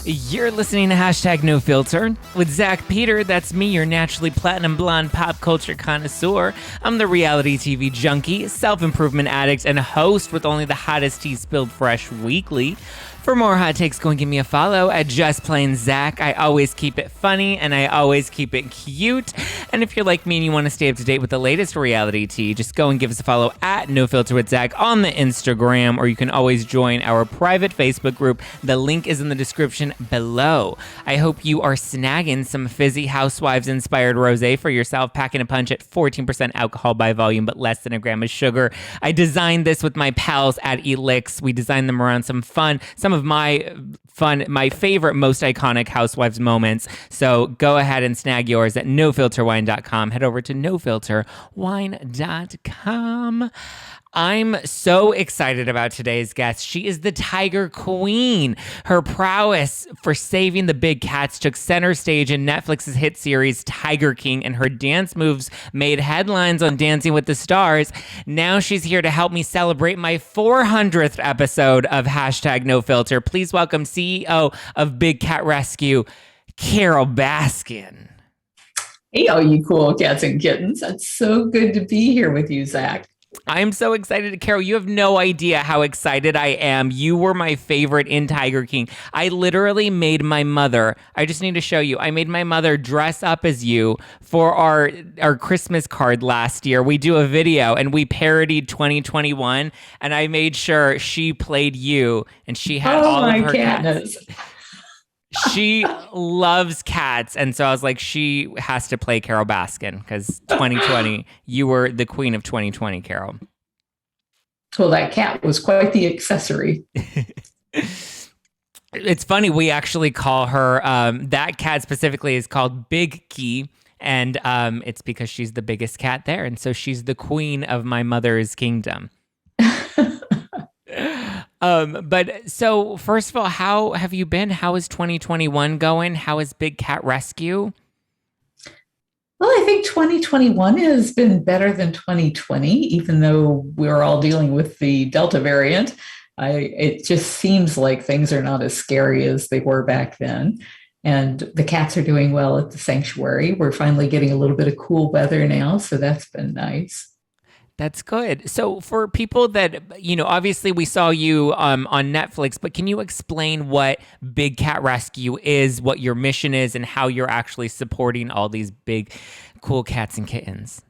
You're listening to Hashtag No Filter with Zack Peter. That's me, your naturally platinum blonde pop culture connoisseur. I'm the reality TV junkie, self-improvement addict, and host with only the hottest tea spilled fresh weekly. For more hot takes, go and give me a follow at Just Plain Zack. I always keep it funny and I always keep it cute. And if you're like me and you want to stay up to date with the latest reality tea, just go and give us a follow at No Filter with Zack on the Instagram, or you can always join our private Facebook group. The link is in the description below. I hope you are snagging some fizzy Housewives-inspired rosé for yourself, packing a punch at 14% alcohol by volume, but less than a gram of sugar. I designed this with my pals at Elix. We designed them around some of my favorite, most iconic Housewives moments. So go ahead and snag yours at nofilterwine.com. Head over to nofilterwine.com. I'm so excited about today's guest. She is the Tiger Queen. Her prowess for saving the big cats took center stage in Netflix's hit series Tiger King, and her dance moves made headlines on Dancing with the Stars. Now she's here to help me celebrate my 400th episode of Hashtag No Filter. Please welcome CEO of Big Cat Rescue, Carole Baskin. Hey, all you cool cats and kittens. It's so good to be here with you, Zack. I'm so excited. Carole, you have no idea how excited I am. You were my favorite in Tiger King. I literally made my mother, I just need to show you, I made my mother dress up as you for our Christmas card last year. We do a video and we parodied 2021, and I made sure she played you, and she had all of her cats. She loves cats, and so I was like, she has to play Carole Baskin because 2020, you were the queen of 2020, Carole. Well, that cat was quite the accessory. It's funny, we actually call her, that cat specifically is called Big Key, and it's because she's the biggest cat there, and so she's the queen of my mother's kingdom. But so first of all, how have you been? How is 2021 going? How is Big Cat Rescue? Well, I think 2021 has been better than 2020, even though we're all dealing with the Delta variant. It just seems like things are not as scary as they were back then. And the cats are doing well at the sanctuary. We're finally getting a little bit of cool weather now, so that's been nice. That's good. So for people that, obviously we saw you on Netflix, but can you explain what Big Cat Rescue is, what your mission is, and how you're actually supporting all these big, cool cats and kittens?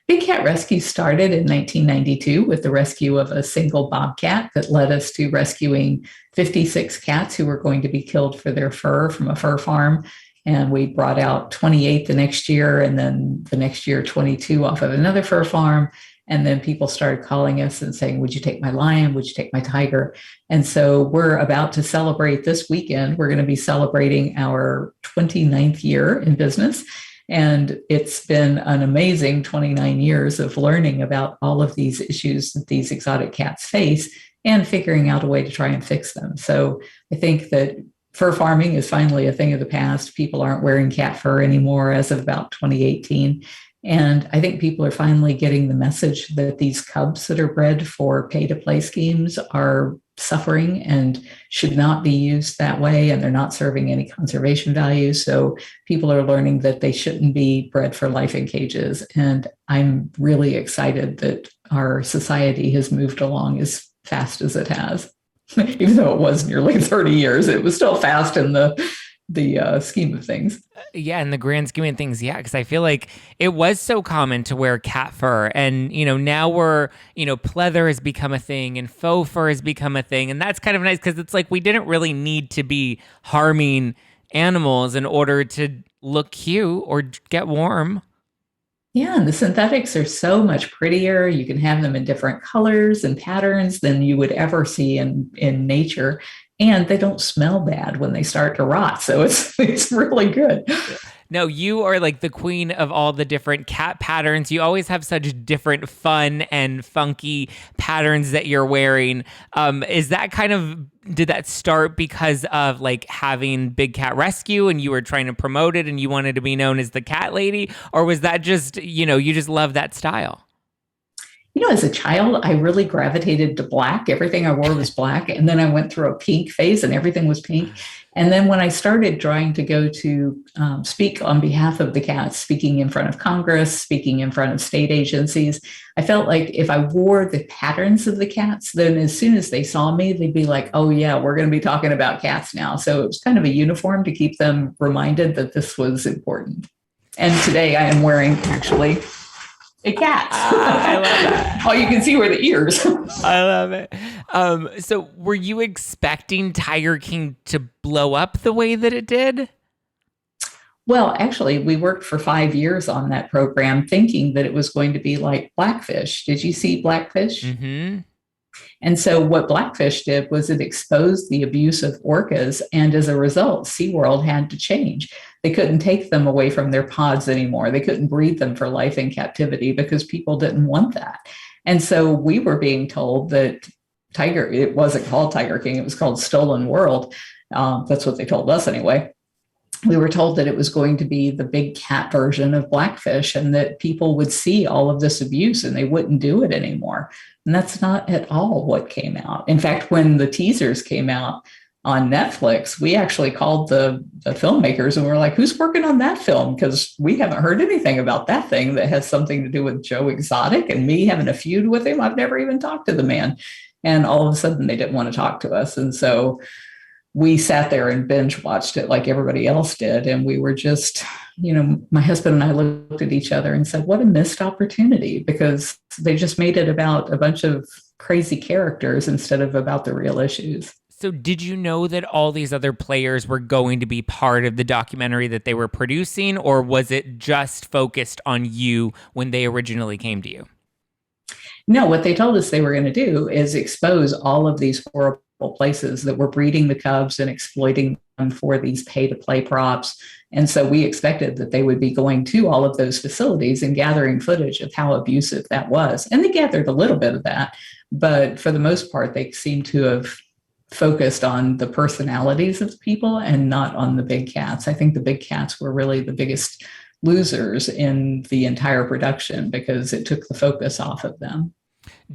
Big Cat Rescue started in 1992 with the rescue of a single bobcat that led us to rescuing 56 cats who were going to be killed for their fur from a fur farm. And we brought out 28 the next year, and then the next year, 22 off of another fur farm. And then people started calling us and saying, would you take my lion? Would you take my tiger? And so we're about to celebrate this weekend. We're going to be celebrating our 29th year in business. And it's been an amazing 29 years of learning about all of these issues that these exotic cats face and figuring out a way to try and fix them. So I think that fur farming is finally a thing of the past. People aren't wearing cat fur anymore as of about 2018. And I think people are finally getting the message that these cubs that are bred for pay-to-play schemes are suffering and should not be used that way, and they're not serving any conservation value. So people are learning that they shouldn't be bred for life in cages. And I'm really excited that our society has moved along as fast as it has. Even though it was nearly 30 years, it was still fast in the scheme of things. Yeah, in the grand scheme of things, yeah, because I feel like it was so common to wear cat fur, and now pleather has become a thing, and faux fur has become a thing, and that's kind of nice because it's like we didn't really need to be harming animals in order to look cute or get warm. Yeah, and the synthetics are so much prettier. You can have them in different colors and patterns than you would ever see in nature. And they don't smell bad when they start to rot. So it's really good. No, you are like the queen of all the different cat patterns. You always have such different fun and funky patterns that you're wearing. Is that did that start because of like having Big Cat Rescue and you were trying to promote it and you wanted to be known as the cat lady? Or was that just, you just love that style? As a child, I really gravitated to black. Everything I wore was black. And then I went through a pink phase and everything was pink. And then when I started trying to go to speak on behalf of the cats, speaking in front of Congress, speaking in front of state agencies, I felt like if I wore the patterns of the cats, then as soon as they saw me, they'd be like, oh, yeah, we're going to be talking about cats now. So it was kind of a uniform to keep them reminded that this was important. And today I am wearing actually a cat. I love that. All you can see were the ears. I love it. So were you expecting Tiger King to blow up the way that it did? Well, actually, we worked for 5 years on that program thinking that it was going to be like Blackfish. Did you see Blackfish? Mm-hmm. And so what Blackfish did was it exposed the abuse of orcas. And as a result, SeaWorld had to change. They couldn't take them away from their pods anymore. They couldn't breed them for life in captivity because people didn't want that. And so we were being told that it wasn't called Tiger King, it was called Stolen World. That's what they told us anyway. We were told that it was going to be the big cat version of Blackfish and that people would see all of this abuse and they wouldn't do it anymore. And that's not at all what came out. In fact, when the teasers came out on Netflix, we actually called the filmmakers and we were like, who's working on that film? Because we haven't heard anything about that thing that has something to do with Joe Exotic and me having a feud with him. I've never even talked to the man. And all of a sudden they didn't want to talk to us. And so we sat there and binge watched it like everybody else did. And we were just, my husband and I looked at each other and said, what a missed opportunity, because they just made it about a bunch of crazy characters instead of about the real issues. So did you know that all these other players were going to be part of the documentary that they were producing, or was it just focused on you when they originally came to you? No, what they told us they were going to do is expose all of these horrible places that were breeding the cubs and exploiting them for these pay-to-play props. And so we expected that they would be going to all of those facilities and gathering footage of how abusive that was. And they gathered a little bit of that, but for the most part, they seem to have focused on the personalities of the people and not on the big cats. I think the big cats were really the biggest losers in the entire production because it took the focus off of them.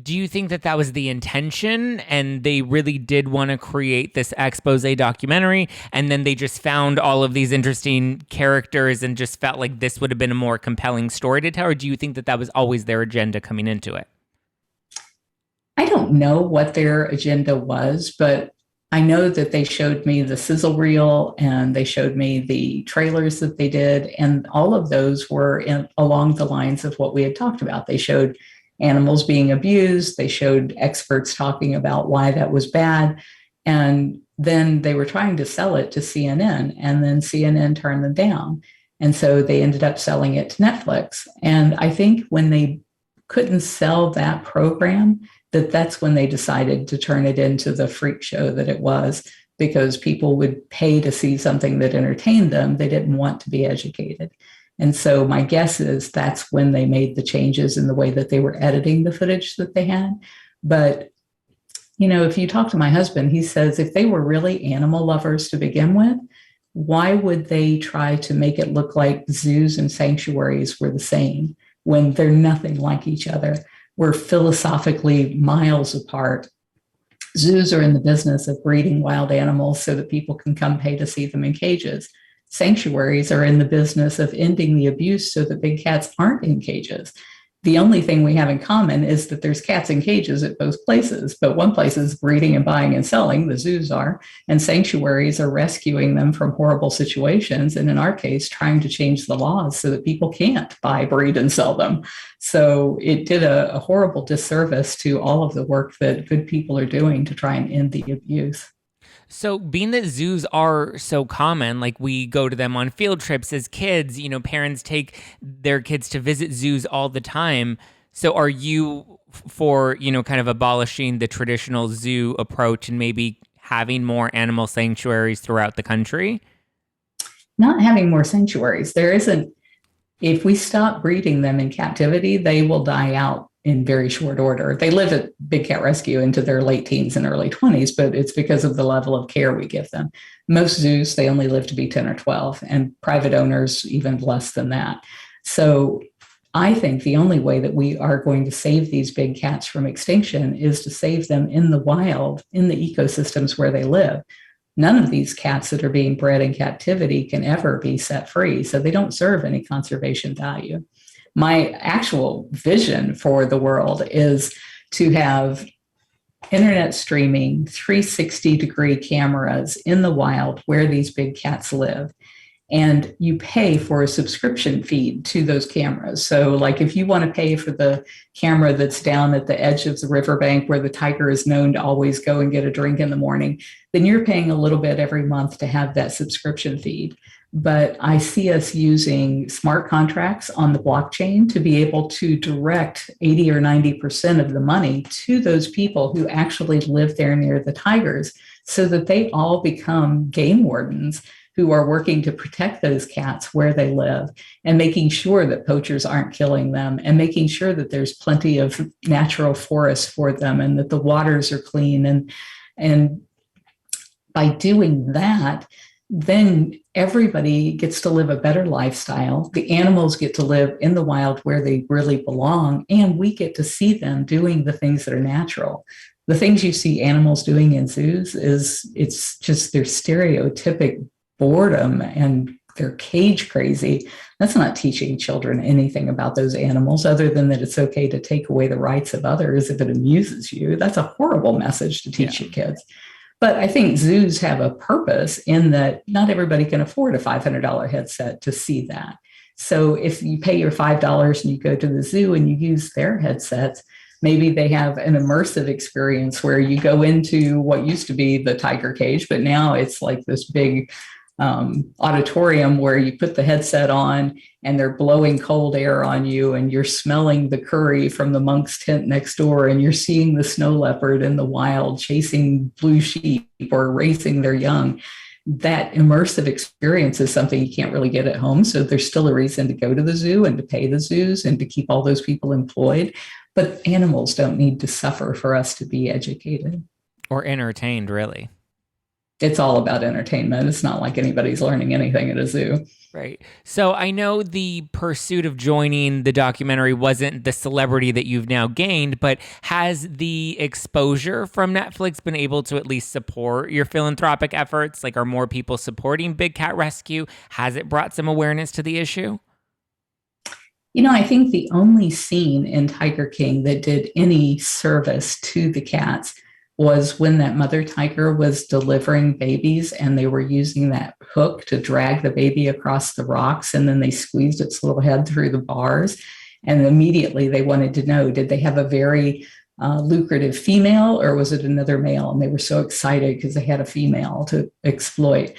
Do you think that that was the intention and they really did want to create this expose documentary and then they just found all of these interesting characters and just felt like this would have been a more compelling story to tell? Or do you think that that was always their agenda coming into it? I don't know what their agenda was, but I know that they showed me the sizzle reel and they showed me the trailers that they did. And all of those were along the lines of what we had talked about. They showed animals being abused. They showed experts talking about why that was bad. And then they were trying to sell it to CNN, and then CNN turned them down. And so they ended up selling it to Netflix. And I think when they couldn't sell that program, that's when they decided to turn it into the freak show that it was, because people would pay to see something that entertained them. They didn't want to be educated. And so my guess is that's when they made the changes in the way that they were editing the footage that they had. But, if you talk to my husband, he says if they were really animal lovers to begin with, why would they try to make it look like zoos and sanctuaries were the same when they're nothing like each other? We're philosophically miles apart. Zoos are in the business of breeding wild animals so that people can come pay to see them in cages. Sanctuaries are in the business of ending the abuse so that big cats aren't in cages. The only thing we have in common is that there's cats in cages at both places, but one place is breeding and buying and selling, the zoos are, and sanctuaries are rescuing them from horrible situations, and in our case, trying to change the laws so that people can't buy, breed, and sell them. So it did a horrible disservice to all of the work that good people are doing to try and end the abuse. So being that zoos are so common, like we go to them on field trips as kids, parents take their kids to visit zoos all the time. So are you for, kind of abolishing the traditional zoo approach and maybe having more animal sanctuaries throughout the country? Not having more sanctuaries. There isn't, if we stop breeding them in captivity, they will die out in very short order. They live at Big Cat Rescue into their late teens and early 20s, but it's because of the level of care we give them. Most zoos, they only live to be 10 or 12, and private owners even less than that. So I think the only way that we are going to save these big cats from extinction is to save them in the wild, in the ecosystems where they live. None of these cats that are being bred in captivity can ever be set free, so they don't serve any conservation value. My actual vision for the world is to have internet streaming 360-degree cameras in the wild where these big cats live. And you pay for a subscription feed to those cameras. So, like, if you want to pay for the camera that's down at the edge of the riverbank where the tiger is known to always go and get a drink in the morning, then you're paying a little bit every month to have that subscription feed. But I see us using smart contracts on the blockchain to be able to direct 80 or 90% of the money to those people who actually live there near the tigers, so that they all become game wardens who are working to protect those cats where they live, and making sure that poachers aren't killing them, and making sure that there's plenty of natural forests for them, and that the waters are clean. And by doing that, then everybody gets to live a better lifestyle. The animals get to live in the wild where they really belong, and we get to see them doing the things that are natural. The things you see animals doing in zoos it's just their stereotypic boredom, and they're cage crazy. That's not teaching children anything about those animals, other than that it's okay to take away the rights of others if it amuses you. That's a horrible message to teach your kids. But I think zoos have a purpose in that not everybody can afford a $500 headset to see that. So if you pay your $5 and you go to the zoo and you use their headsets, maybe they have an immersive experience where you go into what used to be the tiger cage, but now it's like this big auditorium where you put the headset on and they're blowing cold air on you, and you're smelling the curry from the monk's tent next door, and you're seeing the snow leopard in the wild chasing blue sheep or racing their young. That immersive experience is something you can't really get at home. So there's still a reason to go to the zoo and to pay the zoos and to keep all those people employed. But animals don't need to suffer for us to be educated. Or entertained, really. It's all about entertainment. It's not like anybody's learning anything at a zoo. Right. So I know the pursuit of joining the documentary wasn't the celebrity that you've now gained, but has the exposure from Netflix been able to at least support your philanthropic efforts? Like, are more people supporting Big Cat Rescue? Has it brought some awareness to the issue? You know, I think the only scene in Tiger King that did any service to the cats was when that mother tiger was delivering babies, and they were using that hook to drag the baby across the rocks, and then they squeezed its little head through the bars. And immediately they wanted to know, did they have a very lucrative female, or was it another male? And they were so excited because they had a female to exploit.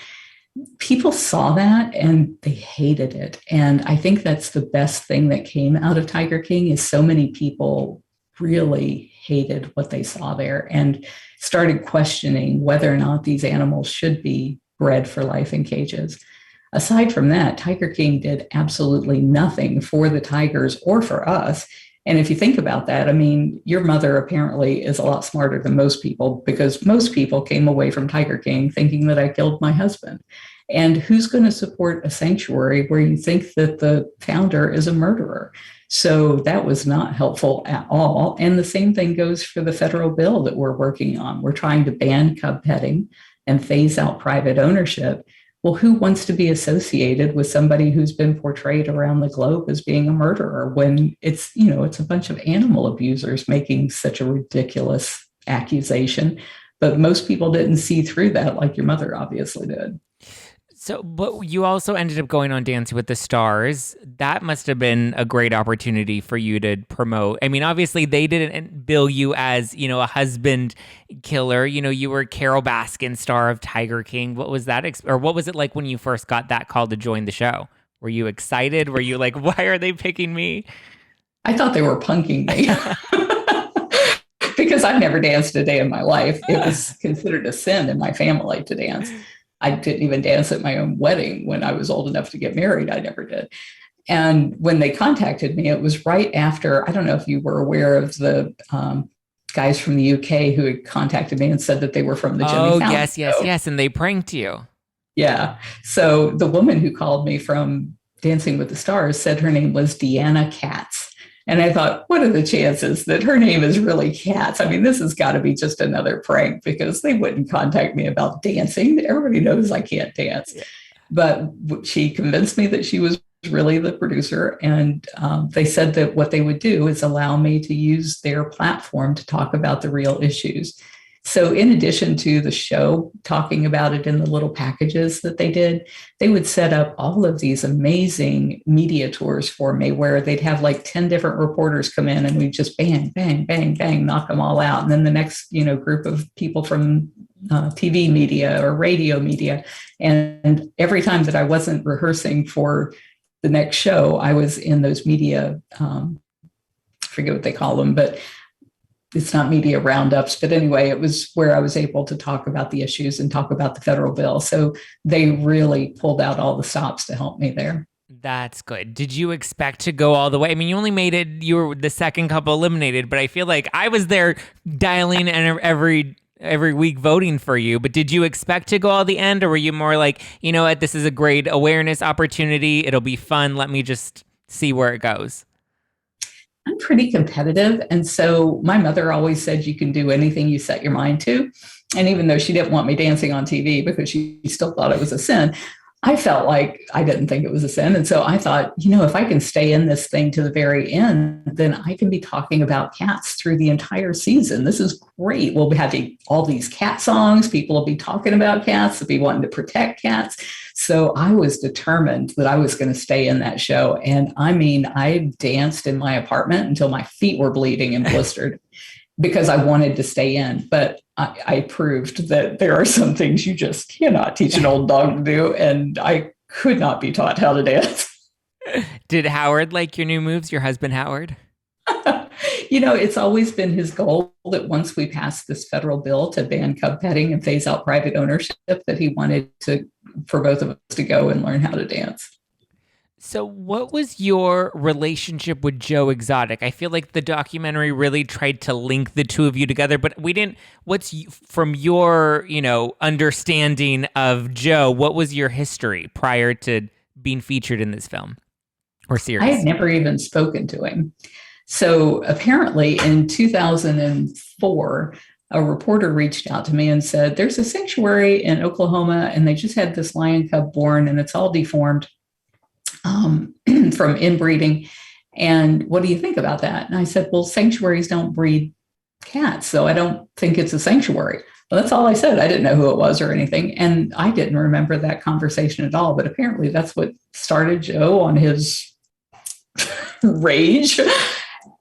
People saw that and they hated it. And I think that's the best thing that came out of Tiger King, is so many people really hated what they saw there and started questioning whether or not these animals should be bred for life in cages. Aside from that, Tiger King did absolutely nothing for the tigers or for us. And if you think about that, I mean, your mother apparently is a lot smarter than most people, because most people came away from Tiger King thinking that I killed my husband. And who's going to support a sanctuary where you think that the founder is a murderer? So that was not helpful at all. And the same thing goes for the federal bill that we're working on. We're trying to ban cub petting and phase out private ownership. Well, who wants to be associated with somebody who's been portrayed around the globe as being a murderer, when it's, you know, it's a bunch of animal abusers making such a ridiculous accusation? But most people didn't see through that, like your mother obviously did. So, but you also ended up going on Dancing with the Stars. That must have been a great opportunity for you to promote. I mean, obviously they didn't bill you as, you know, a husband killer. You know, you were Carole Baskin, star of Tiger King. What was that, or what was it like when you first got that call to join the show? Were you excited? Were you like, why are they picking me? I thought they were punking me. Because I've never danced a day in my life. It was considered a sin in my family to dance. I didn't even dance at my own wedding when I was old enough to get married. I never did. And when they contacted me, it was right after, I don't know if you were aware of the guys from the UK who had contacted me and said that they were from the Jimmy Fallon yes. And they pranked you. Yeah. So the woman who called me from Dancing with the Stars said her name was Deanna Katz. And I thought, what are the chances that her name is really Katz? I mean, this has got to be just another prank because they wouldn't contact me about dancing. Everybody knows I can't dance. Yeah. But she convinced me that she was really the producer. And they said that what they would do is allow me to use their platform to talk about the real issues. So in addition to the show, talking about it in the little packages that they did, they would set up all of these amazing media tours for me where they'd have like 10 different reporters come in and we'd just bang, bang, bang, bang, knock them all out. And then the next, group of people from TV media or radio media. And every time that I wasn't rehearsing for the next show, I was in those media, I forget what they call them, but it's not media roundups, but anyway, it was where I was able to talk about the issues and talk about the federal bill. So they really pulled out all the stops to help me there. That's good. Did you expect to go all the way? I mean, you only made it, you were the second couple eliminated, but I feel like I was there dialing and every week voting for you. But did you expect to go all the end, or were you more like, you know what, this is a great awareness opportunity. It'll be fun. Let me just see where it goes. I'm pretty competitive. And so my mother always said you can do anything you set your mind to. And even though she didn't want me dancing on TV because she still thought it was a sin, I felt like I didn't think it was a sin. And so I thought, if I can stay in this thing to the very end, then I can be talking about cats through the entire season. This is great. We'll be having all these cat songs. People will be talking about cats. They'll be wanting to protect cats. So I was determined that I was going to stay in that show. And I mean, I danced in my apartment until my feet were bleeding and blistered because I wanted to stay in. But I proved that there are some things you just cannot teach an old dog to do. And I could not be taught how to dance. Did Howard like your new moves, your husband, Howard? It's always been his goal that once we pass this federal bill to ban cub petting and phase out private ownership, that he wanted for both of us to go and learn how to dance. So what was your relationship with Joe Exotic? I feel like the documentary really tried to link the two of you together, but we didn't. What's from your, understanding of Joe, what was your history prior to being featured in this film or series? I had never even spoken to him. So apparently in 2004, a reporter reached out to me and said, there's a sanctuary in Oklahoma and they just had this lion cub born and it's all deformed from inbreeding. And what do you think about that? And I said, well, sanctuaries don't breed cats, so I don't think it's a sanctuary. Well, that's all I said. I didn't know who it was or anything. And I didn't remember that conversation at all. But apparently that's what started Joe on his rage.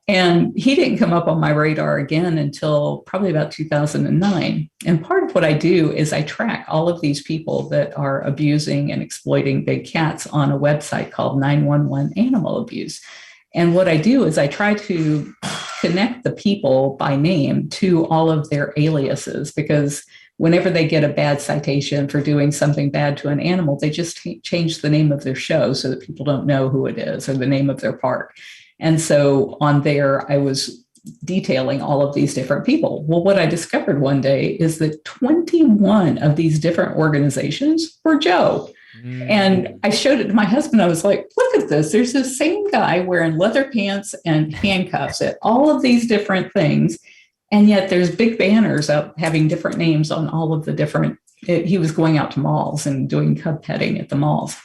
And he didn't come up on my radar again until probably about 2009. And part of what I do is I track all of these people that are abusing and exploiting big cats on a website called 911 Animal Abuse. And what I do is I try to connect the people by name to all of their aliases, because whenever they get a bad citation for doing something bad to an animal, they just change the name of their show so that people don't know who it is or the name of their park. And so on there, I was detailing all of these different people. Well, what I discovered one day is that 21 of these different organizations were Joe. And I showed it to my husband. I was like, look at this. There's this same guy wearing leather pants and handcuffs at all of these different things. And yet there's big banners up having different names on all of the different, he was going out to malls and doing cub petting at the malls.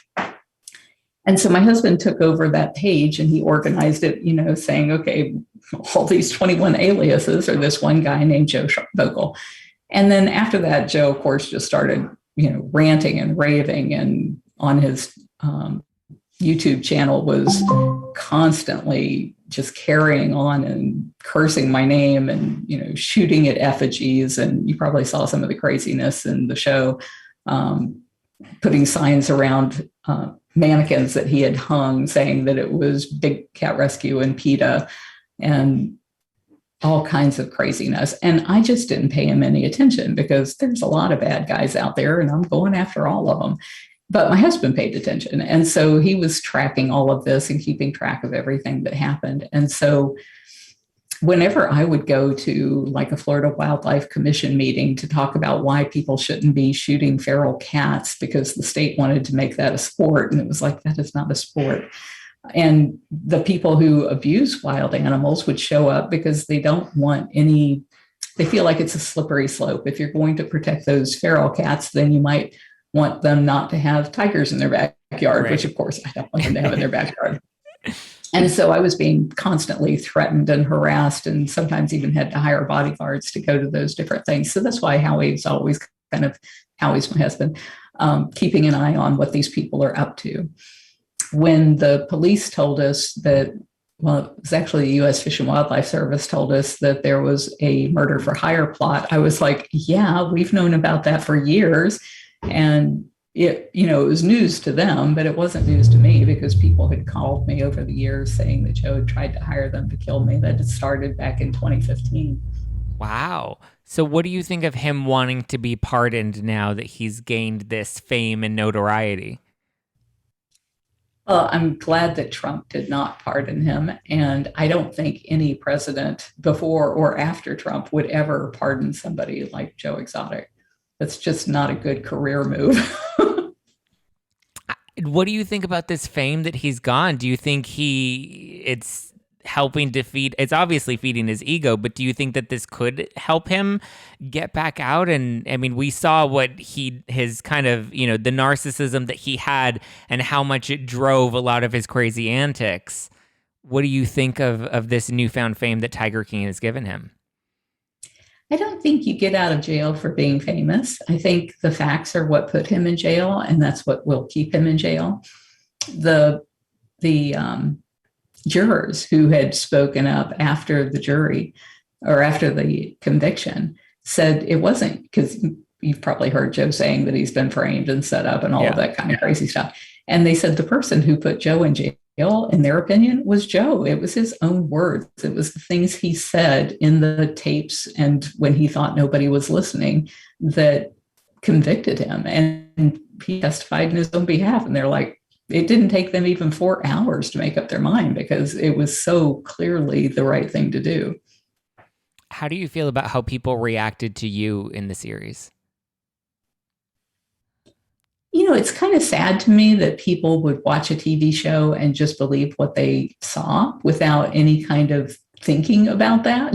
And so my husband took over that page and he organized it, saying, okay, all these 21 aliases are this one guy named Joe Vogel. And then after that, Joe, of course, just started, ranting and raving, and on his YouTube channel was constantly just carrying on and cursing my name and, shooting at effigies. And you probably saw some of the craziness in the show, putting signs around mannequins that he had hung saying that it was Big Cat Rescue and PETA and all kinds of craziness. And I just didn't pay him any attention because there's a lot of bad guys out there and I'm going after all of them. But my husband paid attention. And so he was tracking all of this and keeping track of everything that happened. And so whenever I would go to like a Florida Wildlife Commission meeting to talk about why people shouldn't be shooting feral cats because the state wanted to make that a sport, and it was like, that is not a sport. And the people who abuse wild animals would show up because they don't want any, they feel like it's a slippery slope. If you're going to protect those feral cats, then you might want them not to have tigers in their backyard, which of course I don't want them to have in their backyard. And so I was being constantly threatened and harassed, and sometimes even had to hire bodyguards to go to those different things. So that's why Howie's always Howie's my husband, keeping an eye on what these people are up to. When the police told us that, well, it was actually the U.S. Fish and Wildlife Service told us that there was a murder for hire plot, I was like, yeah, we've known about that for years. And it was news to them, but it wasn't news to me because people had called me over the years saying that Joe had tried to hire them to kill me. That had started back in 2015. Wow. So what do you think of him wanting to be pardoned now that he's gained this fame and notoriety? Well, I'm glad that Trump did not pardon him. And I don't think any president before or after Trump would ever pardon somebody like Joe Exotic. That's just not a good career move. What do you think about this fame that he's gone? Do you think it's helping to feed, it's obviously feeding his ego, but do you think that this could help him get back out? And I mean, we saw what his kind of, the narcissism that he had and how much it drove a lot of his crazy antics. What do you think of this newfound fame that Tiger King has given him? I don't think you get out of jail for being famous. I think the facts are what put him in jail, and that's what will keep him in jail. The jurors who had spoken up after the jury or after the conviction said it wasn't, because you've probably heard Joe saying that he's been framed and set up and all of that kind of crazy stuff. And they said the person who put Joe in jail, in their opinion, was Joe. It was his own words. It was the things he said in the tapes and when he thought nobody was listening that convicted him. And he testified in his own behalf. And they're like, it didn't take them even 4 hours to make up their mind because it was so clearly the right thing to do. How do you feel about how people reacted to you in the series? It's kind of sad to me that people would watch a TV show and just believe what they saw without any kind of thinking about that.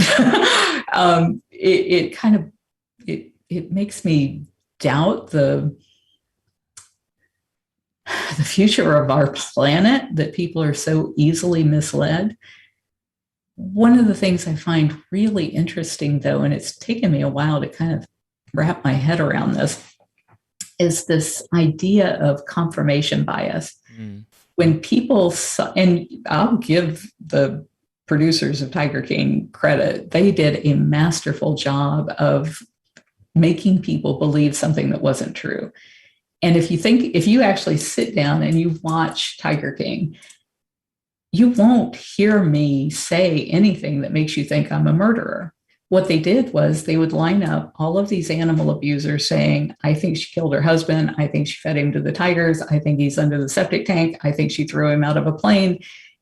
It makes me doubt the future of our planet, that people are so easily misled. One of the things I find really interesting, though, and it's taken me a while to kind of wrap my head around this, is this idea of confirmation bias. When people and I'll give the producers of Tiger King credit, they did a masterful job of making people believe something that wasn't true. And if you actually sit down and you watch Tiger King, you won't hear me say anything that makes you think I'm a murderer. What they did was they would line up all of these animal abusers saying, I think she killed her husband. I think she fed him to the tigers. I think he's under the septic tank. I think she threw him out of a plane.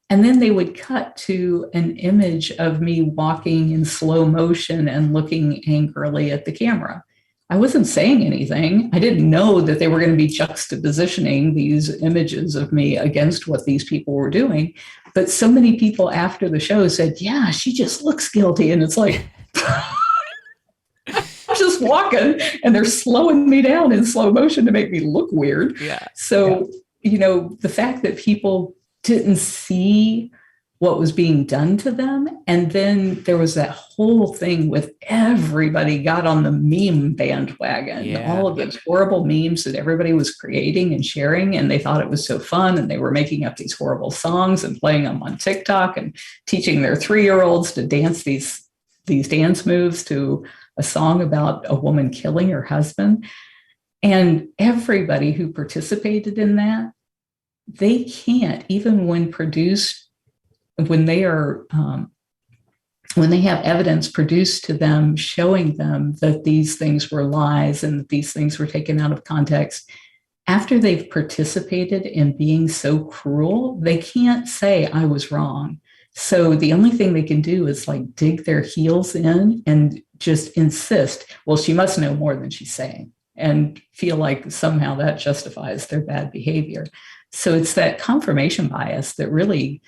And then they would cut to an image of me walking in slow motion and looking angrily at the camera. I wasn't saying anything. I didn't know that they were going to be juxtapositioning these images of me against what these people were doing. But so many people after the show said, yeah, she just looks guilty. And it's like, I'm just walking and they're slowing me down in slow motion to make me look weird. So, the fact that people didn't see what was being done to them. And then there was that whole thing with everybody got on the meme bandwagon, all of those horrible memes that everybody was creating and sharing. And they thought it was so fun. And they were making up these horrible songs and playing them on TikTok and teaching their 3-year-olds to dance these dance moves to a song about a woman killing her husband. And everybody who participated in that, they can't, even when they have evidence produced to them showing them that these things were lies and that these things were taken out of context, after they've participated in being so cruel, they can't say I was wrong. So the only thing they can do is like dig their heels in and just insist, well, she must know more than she's saying, and feel like somehow that justifies their bad behavior. So it's that confirmation bias that really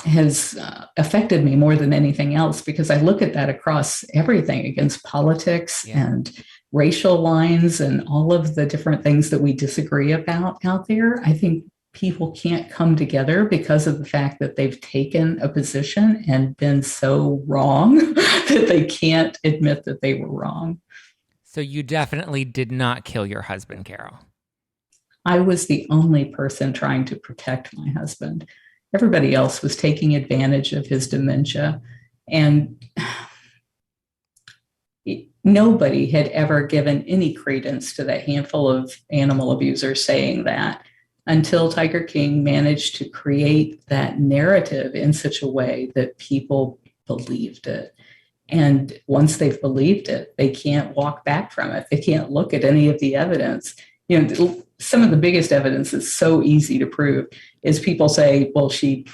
has affected me more than anything else, because I look at that across everything, against politics and racial lines and all of the different things that we disagree about out there. I think people can't come together because of the fact that they've taken a position and been so wrong that they can't admit that they were wrong. So you definitely did not kill your husband, Carole. I was the only person trying to protect my husband. Everybody else was taking advantage of his dementia. And nobody had ever given any credence to that handful of animal abusers saying that, until Tiger King managed to create that narrative in such a way that people believed it. And once they've believed it, they can't walk back from it. They can't look at any of the evidence. You know, some of the biggest evidence is so easy to prove is people say, well, she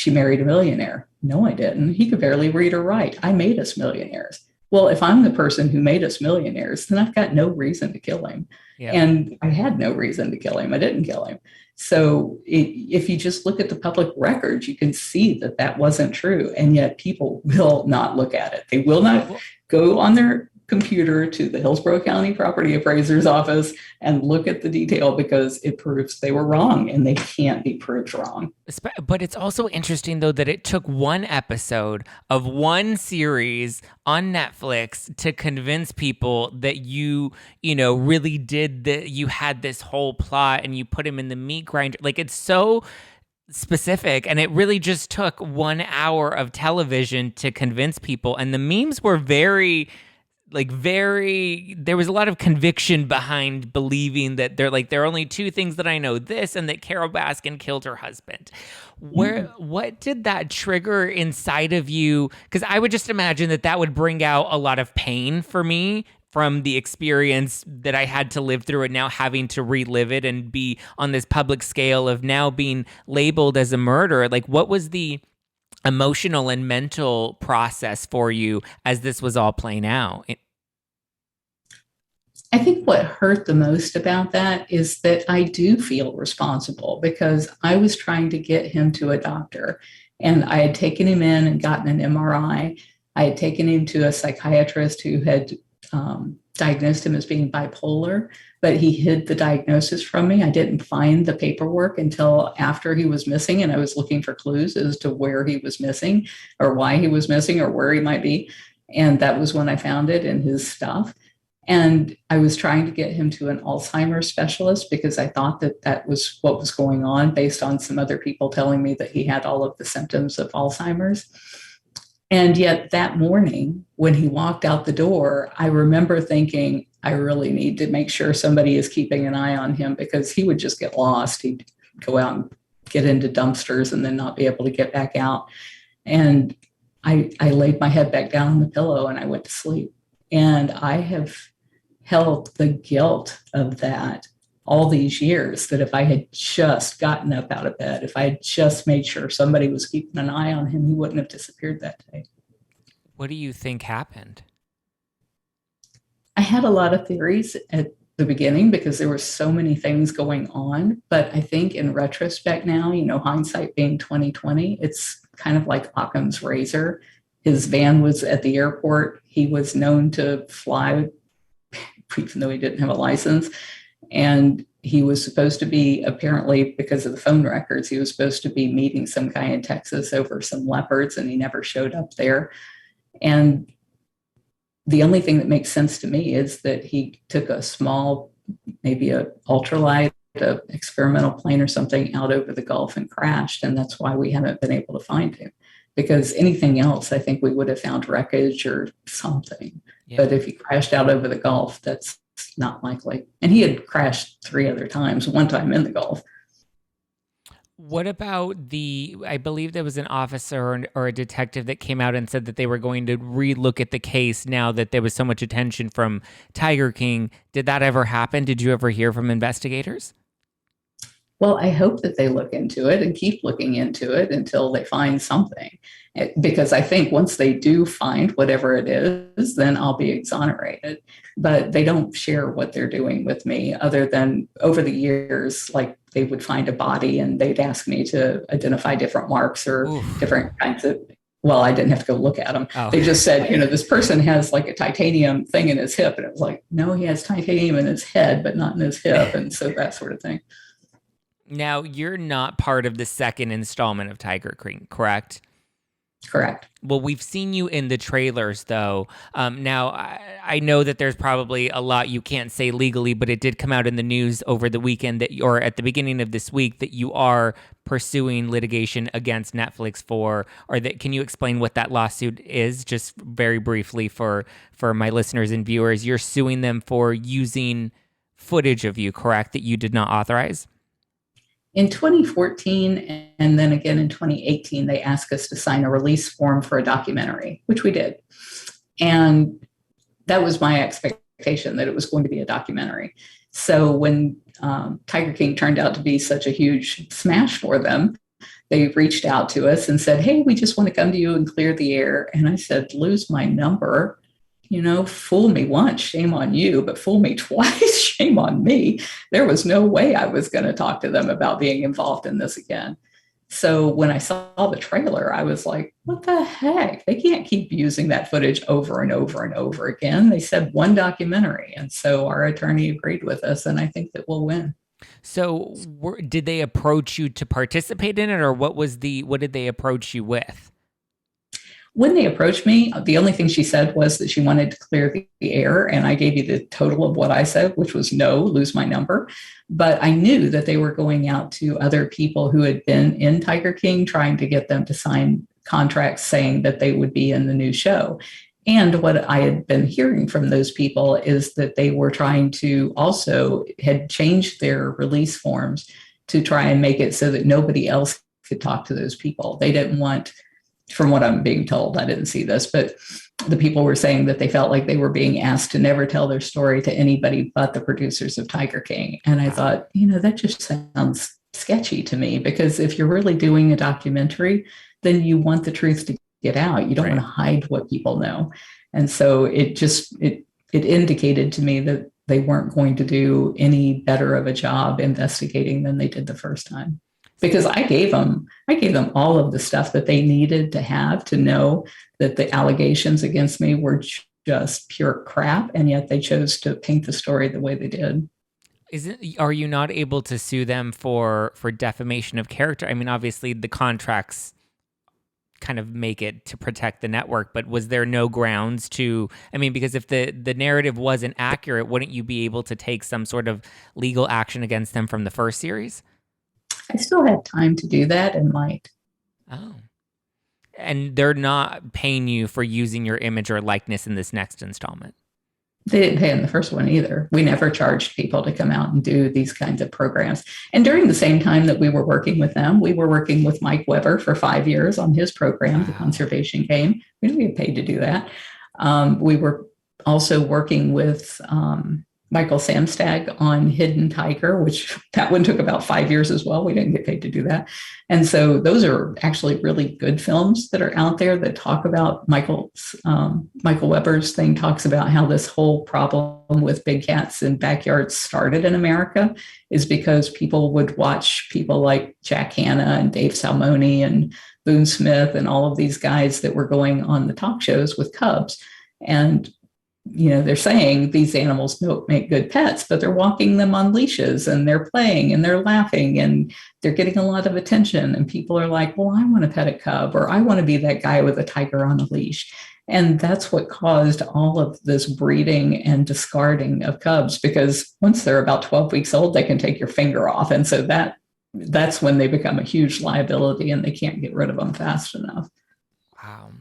married a millionaire. No, I didn't. He could barely read or write. I made us millionaires. Well, if I'm the person who made us millionaires, then I've got no reason to kill him. Yep. And I had no reason to kill him. I didn't kill him. So if you just look at the public records, you can see that that wasn't true. And yet people will not look at it. They will not go on their computer to the Hillsborough County Property Appraiser's office and look at the detail, because it proves they were wrong, and they can't be proved wrong. But it's also interesting, though, that it took one episode of one series on Netflix to convince people that you really did that. You had this whole plot and you put him in the meat grinder. Like, it's so specific, and it really just took 1 hour of television to convince people. And the memes were there was a lot of conviction behind believing that there are only two things that I know, this and that Carole Baskin killed her husband. What did that trigger inside of you? Because I would just imagine that would bring out a lot of pain for me from the experience that I had to live through, and now having to relive it and be on this public scale of now being labeled as a murderer. Like, what was the emotional and mental process for you as this was all playing out? I think what hurt the most about that is that I do feel responsible, because I was trying to get him to a doctor, and I had taken him in and gotten an MRI. I had taken him to a psychiatrist who had diagnosed him as being bipolar, but he hid the diagnosis from me. I didn't find the paperwork until after he was missing, and I was looking for clues as to where he was missing or why he was missing or where he might be. And that was when I found it in his stuff. And I was trying to get him to an Alzheimer's specialist, because I thought that was what was going on, based on some other people telling me that he had all of the symptoms of Alzheimer's. And yet that morning, when he walked out the door, I remember thinking, I really need to make sure somebody is keeping an eye on him, because he would just get lost. He'd go out and get into dumpsters and then not be able to get back out. And I laid my head back down on the pillow and I went to sleep. And I have held the guilt of that all these years, that if I had just gotten up out of bed, if I had just made sure somebody was keeping an eye on him, he wouldn't have disappeared that day. What do you think happened? I had a lot of theories at the beginning, because there were so many things going on. But I think in retrospect now, hindsight being 2020, it's kind of like Occam's razor. His van was at the airport. He was known to fly, even though he didn't have a license. And he was supposed to be, apparently, because of the phone records, he was supposed to be meeting some guy in Texas over some leopards, and he never showed up there. And the only thing that makes sense to me is that he took a small, maybe a ultralight, a experimental plane or something, out over the Gulf and crashed. And that's why we haven't been able to find him. Because anything else, I think we would have found wreckage or something. Yeah. But if he crashed out over the Gulf, that's not likely. And he had crashed 3 other times, one time in the Gulf. What about I believe there was an officer or a detective that came out and said that they were going to relook at the case now that there was so much attention from Tiger King. Did that ever happen? Did you ever hear from investigators? Well, I hope that they look into it and keep looking into it until they find something. Because I think once they do find whatever it is, then I'll be exonerated. But they don't share what they're doing with me, other than over the years, like they would find a body and they'd ask me to identify different marks or Oof. different kinds of. Well, I didn't have to go look at them. Oh. They just said, this person has like a titanium thing in his hip. And it was like, no, he has titanium in his head, but not in his hip. And so that sort of thing. Now, you're not part of the second installment of Tiger King, correct? Correct. Well, we've seen you in the trailers, though. Now, I know that there's probably a lot you can't say legally, but it did come out in the news over the weekend or at the beginning of this week that you are pursuing litigation against Netflix can you explain what that lawsuit is, just very briefly for my listeners and viewers? You're suing them for using footage of you, correct, that you did not authorize? In 2014 and then again in 2018, they asked us to sign a release form for a documentary, which we did. And that was my expectation, that it was going to be a documentary. So when Tiger King turned out to be such a huge smash for them, they reached out to us and said, hey, we just want to come to you and clear the air. And I said, lose my number? Fool me once, shame on you, but fool me twice, shame on me. There was no way I was going to talk to them about being involved in this again. So when I saw the trailer, I was like, what the heck? They can't keep using that footage over and over and over again. They said one documentary. And so our attorney agreed with us, and I think that we'll win. So did they approach you to participate in it, or what did they approach you with? When they approached me, the only thing she said was that she wanted to clear the air. And I gave you the total of what I said, which was no, lose my number. But I knew that they were going out to other people who had been in Tiger King, trying to get them to sign contracts saying that they would be in the new show. And what I had been hearing from those people is that they were trying to had changed their release forms to try and make it so that nobody else could talk to those people. They didn't want, from what I'm being told, I didn't see this, but the people were saying that they felt like they were being asked to never tell their story to anybody but the producers of Tiger King. And I thought, that just sounds sketchy to me, because if you're really doing a documentary, then you want the truth to get out. You don't want to hide what people know. And so it indicated to me that they weren't going to do any better of a job investigating than they did the first time. Because I gave them all of the stuff that they needed to have to know that the allegations against me were just pure crap, and yet they chose to paint the story the way they did. Are you not able to sue them for defamation of character? I mean, obviously the contracts kind of make it to protect the network, but was there no grounds to, because if the narrative wasn't accurate, wouldn't you be able to take some sort of legal action against them from the first series? I still have time to do that and might. Oh. And they're not paying you for using your image or likeness in this next installment? They didn't pay in the first one either. We never charged people to come out and do these kinds of programs. And during the same time that we were working with them, we were working with Mike Weber for 5 years on his program, The Conservation Game. We didn't get paid to do that. We were also working with Michael Samstag on Hidden Tiger, which that one took about 5 years as well. We didn't get paid to do that. And so those are actually really good films that are out there that talk about Michael Weber's thing talks about how this whole problem with big cats in backyards started in America is because people would watch people like Jack Hanna and Dave Salmoni and Boone Smith and all of these guys that were going on the talk shows with cubs. And they're saying these animals don't make good pets, but they're walking them on leashes and they're playing and they're laughing and they're getting a lot of attention. And people are like, well, I want to pet a cub, or I want to be that guy with a tiger on a leash. And that's what caused all of this breeding and discarding of cubs, because once they're about 12 weeks old, they can take your finger off. And so that's when they become a huge liability and they can't get rid of them fast enough. Wow.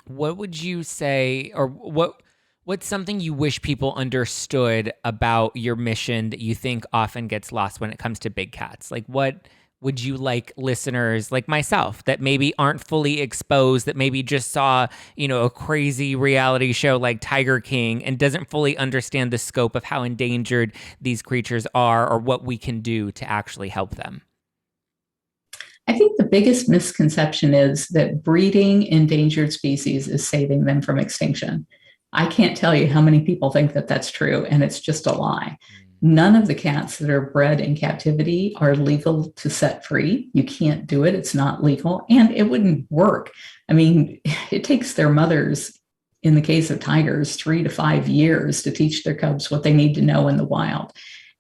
What would you say, or what's something you wish people understood about your mission that you think often gets lost when it comes to big cats? Like what would you like listeners like myself that maybe aren't fully exposed, that maybe just saw, a crazy reality show like Tiger King and doesn't fully understand the scope of how endangered these creatures are or what we can do to actually help them? I think the biggest misconception is that breeding endangered species is saving them from extinction. I can't tell you how many people think that that's true, and it's just a lie. None of the cats that are bred in captivity are legal to set free. You can't do it. It's not legal, and it wouldn't work. I mean, it takes their mothers, in the case of tigers, 3 to 5 years to teach their cubs what they need to know in the wild.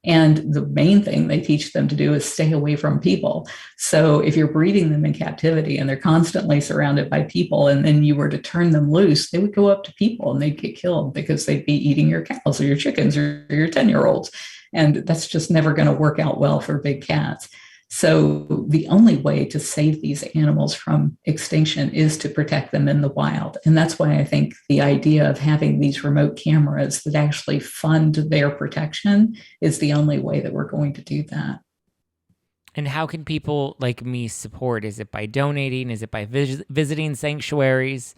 And the main thing they teach them to do is stay away from people. So if you're breeding them in captivity and they're constantly surrounded by people, and then you were to turn them loose, they would go up to people and they'd get killed because they'd be eating your cows or your chickens or your 10-year-olds. And that's just never going to work out well for big cats. So the only way to save these animals from extinction is to protect them in the wild. And that's why I think the idea of having these remote cameras that actually fund their protection is the only way that we're going to do that. And how can people like me support? Is it by donating? Is it by visiting sanctuaries?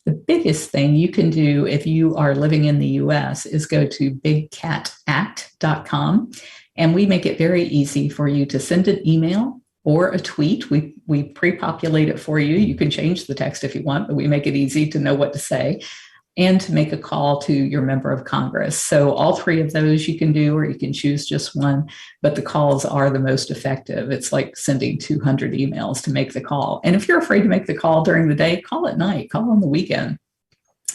The biggest thing you can do if you are living in the US is go to bigcatact.com. And we make it very easy for you to send an email or a tweet. We pre-populate it for you. You can change the text if you want, but we make it easy to know what to say, and to make a call to your member of Congress. So all 3 of those you can do, or you can choose just one, but the calls are the most effective. It's like sending 200 emails to make the call. And if you're afraid to make the call during the day, call at night, call on the weekend.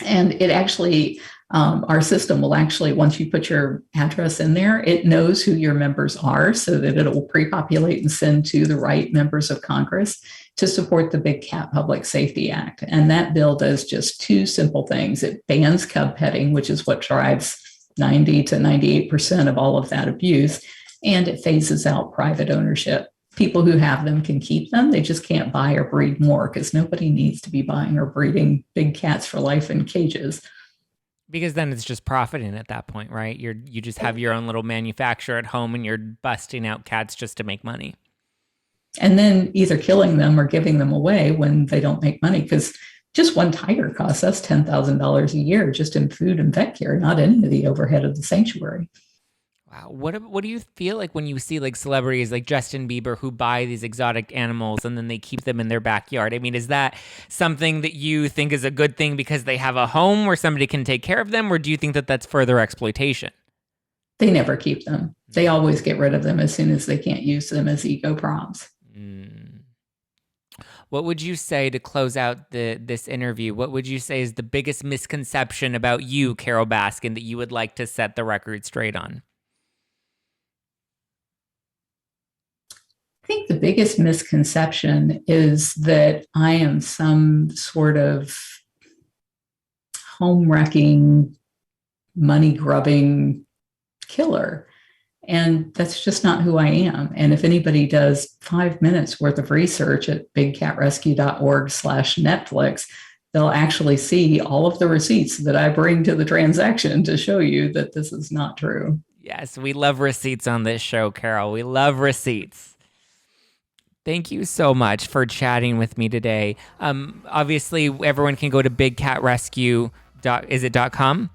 And it actually, our system will actually, once you put your address in there, it knows who your members are so that it will pre-populate and send to the right members of Congress to support the Big Cat Public Safety Act. And that bill does just 2 simple things. It bans cub petting, which is what drives 90 to 98% of all of that abuse, and it phases out private ownership. People who have them can keep them. They just can't buy or breed more, because nobody needs to be buying or breeding big cats for life in cages. Because then it's just profiting at that point, right? You just have your own little manufacturer at home and you're busting out cats just to make money. And then either killing them or giving them away when they don't make money, because just one tiger costs us $10,000 a year just in food and vet care, not any of the overhead of the sanctuary. Wow. What do you feel like when you see like celebrities like Justin Bieber who buy these exotic animals and then they keep them in their backyard? I mean, is that something that you think is a good thing because they have a home where somebody can take care of them? Or do you think that that's further exploitation? They never keep them. They always get rid of them as soon as they can't use them as ego props. What would you say to close out this interview? What would you say is the biggest misconception about you, Carole Baskin, that you would like to set the record straight on? I think the biggest misconception is that I am some sort of home-wrecking, money-grubbing killer. And that's just not who I am. And if anybody does 5 minutes worth of research at bigcatrescue.org/Netflix, they'll actually see all of the receipts that I bring to the transaction to show you that this is not true. Yes, we love receipts on this show, Carole. We love receipts. Thank you so much for chatting with me today. Obviously, everyone can go to bigcatrescue. Is it .com?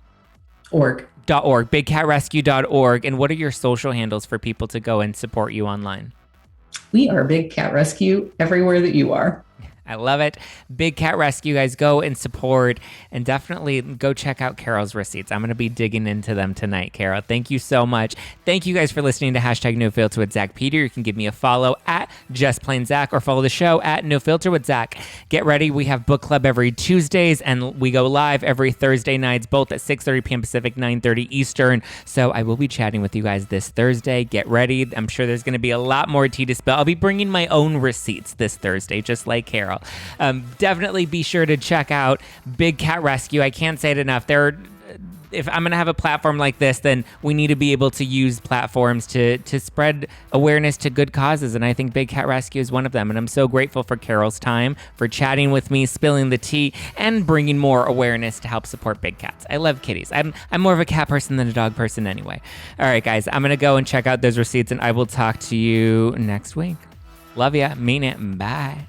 .org. bigcatrescue.org. And what are your social handles for people to go and support you online? We are Big Cat Rescue everywhere that you are. I love it. Big Cat Rescue, guys, go and support, and definitely go check out Carole's receipts. I'm going to be digging into them tonight, Carole. Thank you so much. Thank you guys for listening to #NoFilter with Zack Peter. You can give me a follow at Just Plain Zack, or follow the show at No Filter with Zack. Get ready. We have book club every Tuesdays, and we go live every Thursday nights, both at 6:30 p.m. Pacific, 9:30 Eastern. So I will be chatting with you guys this Thursday. Get ready. I'm sure there's going to be a lot more tea to spill. I'll be bringing my own receipts this Thursday, just like Carole. Definitely be sure to check out Big Cat Rescue. I can't say it enough. if I'm going to have a platform like this, then we need to be able to use platforms to spread awareness to good causes. And I think Big Cat Rescue is one of them. And I'm so grateful for Carole's time, for chatting with me, spilling the tea, and bringing more awareness to help support big cats. I love kitties. I'm more of a cat person than a dog person anyway. All right, guys, I'm going to go and check out those receipts, and I will talk to you next week. Love ya. Mean it. Bye.